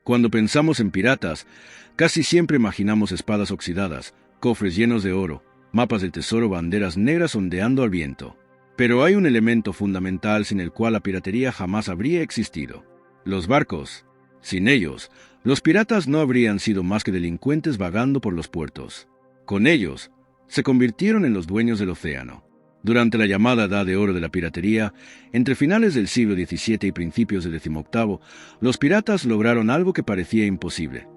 Cuando pensamos en piratas, casi siempre imaginamos espadas oxidadas, cofres llenos de oro, mapas del tesoro, banderas negras ondeando al viento. Pero hay un elemento fundamental sin el cual la piratería jamás habría existido: los barcos. Sin ellos, los piratas no habrían sido más que delincuentes vagando por los puertos. Con ellos, se convirtieron en los dueños del océano. Durante la llamada Edad de Oro de la piratería, entre finales del siglo XVII y principios del XVIII, los piratas lograron algo que parecía imposible: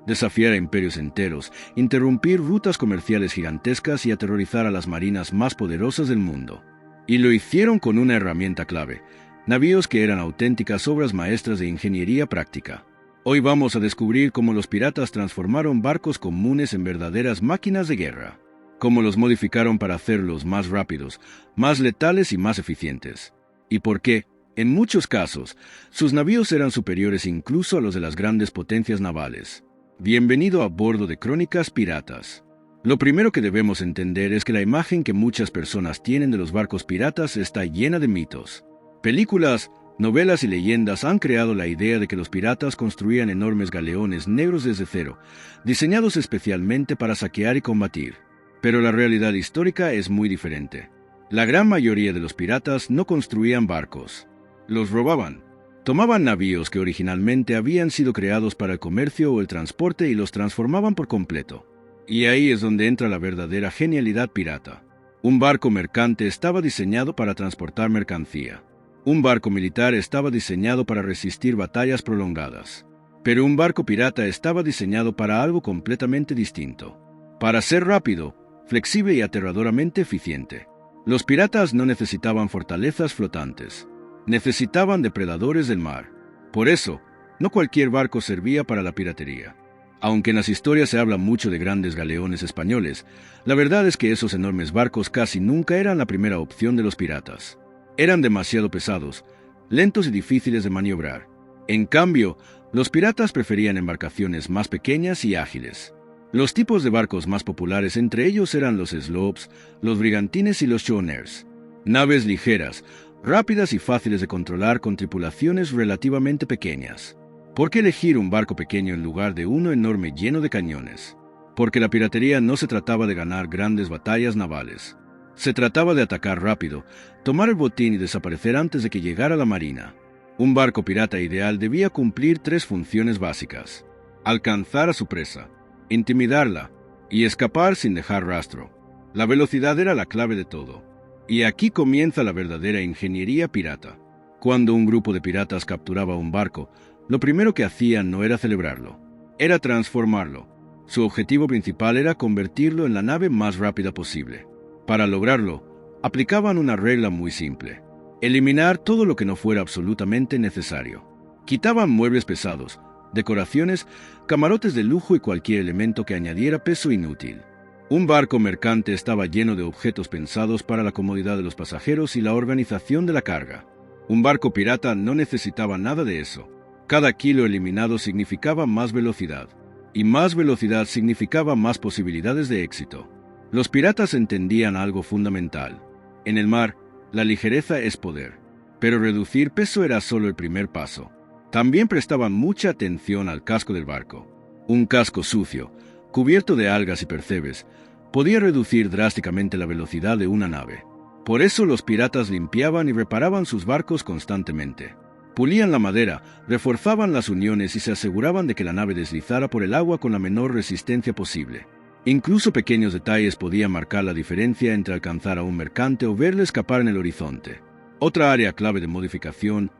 desafiar a imperios enteros, interrumpir rutas comerciales gigantescas y aterrorizar a las marinas más poderosas del mundo. Y lo hicieron con una herramienta clave: navíos que eran auténticas obras maestras de ingeniería práctica. Hoy vamos a descubrir cómo los piratas transformaron barcos comunes en verdaderas máquinas de guerra, cómo los modificaron para hacerlos más rápidos, más letales y más eficientes, y por qué, en muchos casos, sus navíos eran superiores incluso a los de las grandes potencias navales. Bienvenido a bordo de Crónicas Piratas. Lo primero que debemos entender es que la imagen que muchas personas tienen de los barcos piratas está llena de mitos. Películas, novelas y leyendas han creado la idea de que los piratas construían enormes galeones negros desde cero, diseñados especialmente para saquear y combatir. Pero la realidad histórica es muy diferente. La gran mayoría de los piratas no construían barcos. Los robaban. Tomaban navíos que originalmente habían sido creados para el comercio o el transporte y los transformaban por completo. Y ahí es donde entra la verdadera genialidad pirata. Un barco mercante estaba diseñado para transportar mercancía. Un barco militar estaba diseñado para resistir batallas prolongadas. Pero un barco pirata estaba diseñado para algo completamente distinto: para ser rápido, flexible y aterradoramente eficiente. Los piratas no necesitaban fortalezas flotantes. Necesitaban depredadores del mar. Por eso, no cualquier barco servía para la piratería. Aunque en las historias se habla mucho de grandes galeones españoles, la verdad es que esos enormes barcos casi nunca eran la primera opción de los piratas. Eran demasiado pesados, lentos y difíciles de maniobrar. En cambio, los piratas preferían embarcaciones más pequeñas y ágiles. Los tipos de barcos más populares entre ellos eran los sloops, los brigantines y los schooners. Naves ligeras, rápidas y fáciles de controlar con tripulaciones relativamente pequeñas. ¿Por qué elegir un barco pequeño en lugar de uno enorme lleno de cañones? Porque la piratería no se trataba de ganar grandes batallas navales. Se trataba de atacar rápido, tomar el botín y desaparecer antes de que llegara la marina. Un barco pirata ideal debía cumplir 3 funciones básicas: alcanzar a su presa, intimidarla y escapar sin dejar rastro. La velocidad era la clave de todo. Y aquí comienza la verdadera ingeniería pirata. Cuando un grupo de piratas capturaba un barco, lo primero que hacían no era celebrarlo, era transformarlo. Su objetivo principal era convertirlo en la nave más rápida posible. Para lograrlo, aplicaban una regla muy simple: eliminar todo lo que no fuera absolutamente necesario. Quitaban muebles pesados, decoraciones, camarotes de lujo y cualquier elemento que añadiera peso inútil. Un barco mercante estaba lleno de objetos pensados para la comodidad de los pasajeros y la organización de la carga. Un barco pirata no necesitaba nada de eso. Cada kilo eliminado significaba más velocidad, y más velocidad significaba más posibilidades de éxito. Los piratas entendían algo fundamental: en el mar, la ligereza es poder, pero reducir peso era solo el primer paso. También prestaban mucha atención al casco del barco. Un casco sucio, cubierto de algas y percebes, podía reducir drásticamente la velocidad de una nave. Por eso los piratas limpiaban y reparaban sus barcos constantemente. Pulían la madera, reforzaban las uniones y se aseguraban de que la nave deslizara por el agua con la menor resistencia posible. Incluso pequeños detalles podían marcar la diferencia entre alcanzar a un mercante o verle escapar en el horizonte. Otra área clave de modificación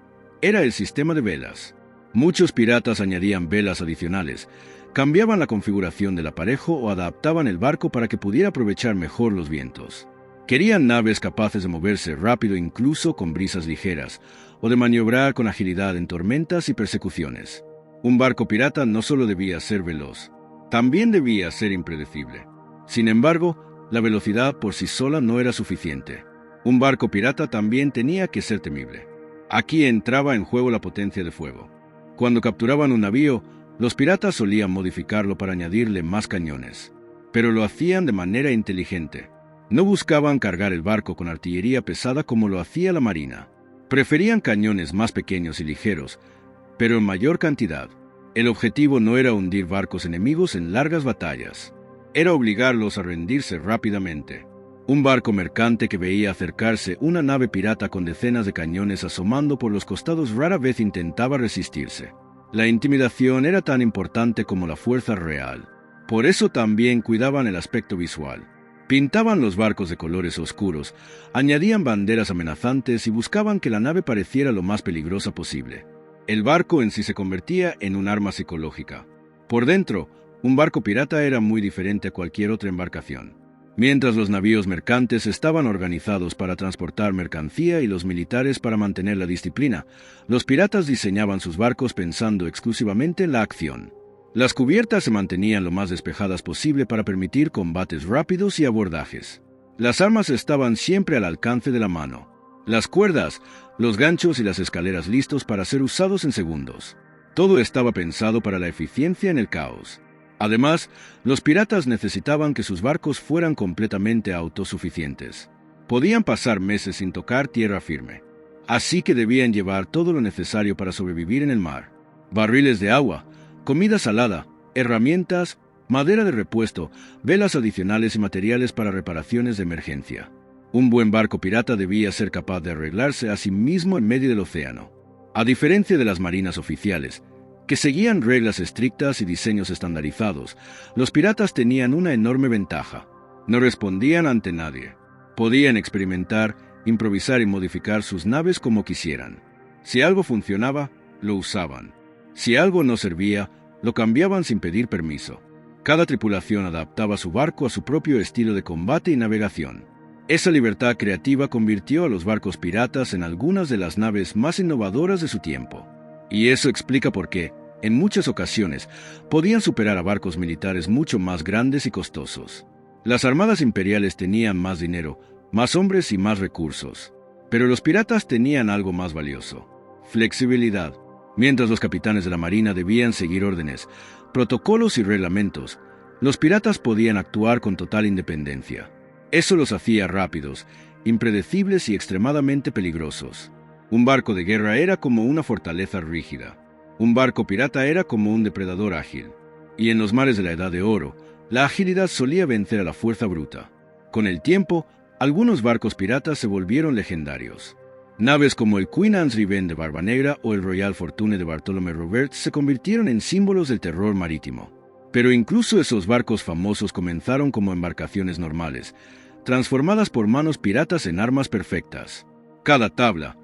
era el sistema de velas. Muchos piratas añadían velas adicionales, cambiaban la configuración del aparejo o adaptaban el barco para que pudiera aprovechar mejor los vientos. Querían naves capaces de moverse rápido incluso con brisas ligeras, o de maniobrar con agilidad en tormentas y persecuciones. Un barco pirata no solo debía ser veloz, también debía ser impredecible. Sin embargo, la velocidad por sí sola no era suficiente. Un barco pirata también tenía que ser temible. Aquí entraba en juego la potencia de fuego. Cuando capturaban un navío, los piratas solían modificarlo para añadirle más cañones, pero lo hacían de manera inteligente. No buscaban cargar el barco con artillería pesada como lo hacía la marina. Preferían cañones más pequeños y ligeros, pero en mayor cantidad. El objetivo no era hundir barcos enemigos en largas batallas, era obligarlos a rendirse rápidamente. Un barco mercante que veía acercarse una nave pirata con decenas de cañones asomando por los costados rara vez intentaba resistirse. La intimidación era tan importante como la fuerza real. Por eso también cuidaban el aspecto visual. Pintaban los barcos de colores oscuros, añadían banderas amenazantes y buscaban que la nave pareciera lo más peligrosa posible. El barco en sí se convertía en un arma psicológica. Por dentro, un barco pirata era muy diferente a cualquier otra embarcación. Mientras los navíos mercantes estaban organizados para transportar mercancía y los militares para mantener la disciplina, los piratas diseñaban sus barcos pensando exclusivamente en la acción. Las cubiertas se mantenían lo más despejadas posible para permitir combates rápidos y abordajes. Las armas estaban siempre al alcance de la mano. Las cuerdas, los ganchos y las escaleras listos para ser usados en segundos. Todo estaba pensado para la eficiencia en el caos. Además, los piratas necesitaban que sus barcos fueran completamente autosuficientes. Podían pasar meses sin tocar tierra firme. Así que debían llevar todo lo necesario para sobrevivir en el mar. Barriles de agua, comida salada, herramientas, madera de repuesto, velas adicionales y materiales para reparaciones de emergencia. Un buen barco pirata debía ser capaz de arreglarse a sí mismo en medio del océano. A diferencia de las marinas oficiales, que seguían reglas estrictas y diseños estandarizados, los piratas tenían una enorme ventaja. No respondían ante nadie. Podían experimentar, improvisar y modificar sus naves como quisieran. Si algo funcionaba, lo usaban. Si algo no servía, lo cambiaban sin pedir permiso. Cada tripulación adaptaba su barco a su propio estilo de combate y navegación. Esa libertad creativa convirtió a los barcos piratas en algunas de las naves más innovadoras de su tiempo. Y eso explica por qué, en muchas ocasiones, podían superar a barcos militares mucho más grandes y costosos. Las armadas imperiales tenían más dinero, más hombres y más recursos. Pero los piratas tenían algo más valioso: flexibilidad. Mientras los capitanes de la marina debían seguir órdenes, protocolos y reglamentos, los piratas podían actuar con total independencia. Eso los hacía rápidos, impredecibles y extremadamente peligrosos. Un barco de guerra era como una fortaleza rígida. Un barco pirata era como un depredador ágil. Y en los mares de la Edad de Oro, la agilidad solía vencer a la fuerza bruta. Con el tiempo, algunos barcos piratas se volvieron legendarios. Naves como el Queen Anne's Revenge de Barba Negra o el Royal Fortune de Bartholomew Roberts se convirtieron en símbolos del terror marítimo. Pero incluso esos barcos famosos comenzaron como embarcaciones normales, transformadas por manos piratas en armas perfectas. Cada tabla,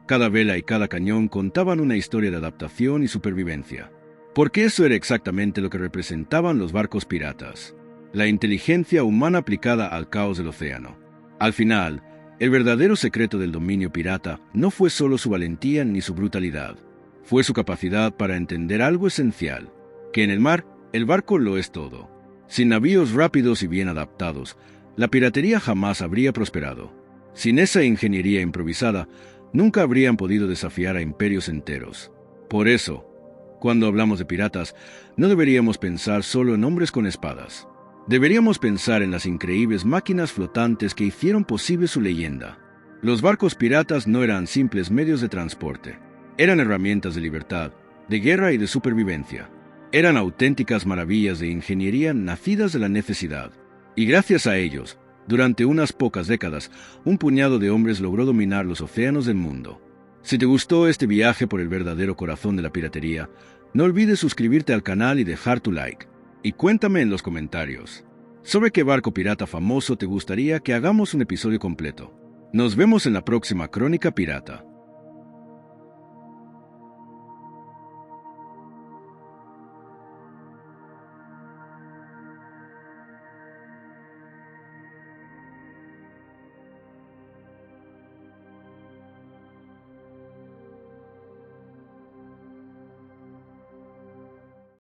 cada vela y cada cañón contaban una historia de adaptación y supervivencia. Porque eso era exactamente lo que representaban los barcos piratas: la inteligencia humana aplicada al caos del océano. Al final, el verdadero secreto del dominio pirata no fue solo su valentía ni su brutalidad. Fue su capacidad para entender algo esencial: que en el mar, el barco lo es todo. Sin navíos rápidos y bien adaptados, la piratería jamás habría prosperado. Sin esa ingeniería improvisada, nunca habrían podido desafiar a imperios enteros. Por eso, cuando hablamos de piratas, no deberíamos pensar solo en hombres con espadas. Deberíamos pensar en las increíbles máquinas flotantes que hicieron posible su leyenda. Los barcos piratas no eran simples medios de transporte. Eran herramientas de libertad, de guerra y de supervivencia. Eran auténticas maravillas de ingeniería nacidas de la necesidad. Y gracias a ellos, durante unas pocas décadas, un puñado de hombres logró dominar los océanos del mundo. Si te gustó este viaje por el verdadero corazón de la piratería, no olvides suscribirte al canal y dejar tu like. Y cuéntame en los comentarios sobre qué barco pirata famoso te gustaría que hagamos un episodio completo. Nos vemos en la próxima Crónica Pirata.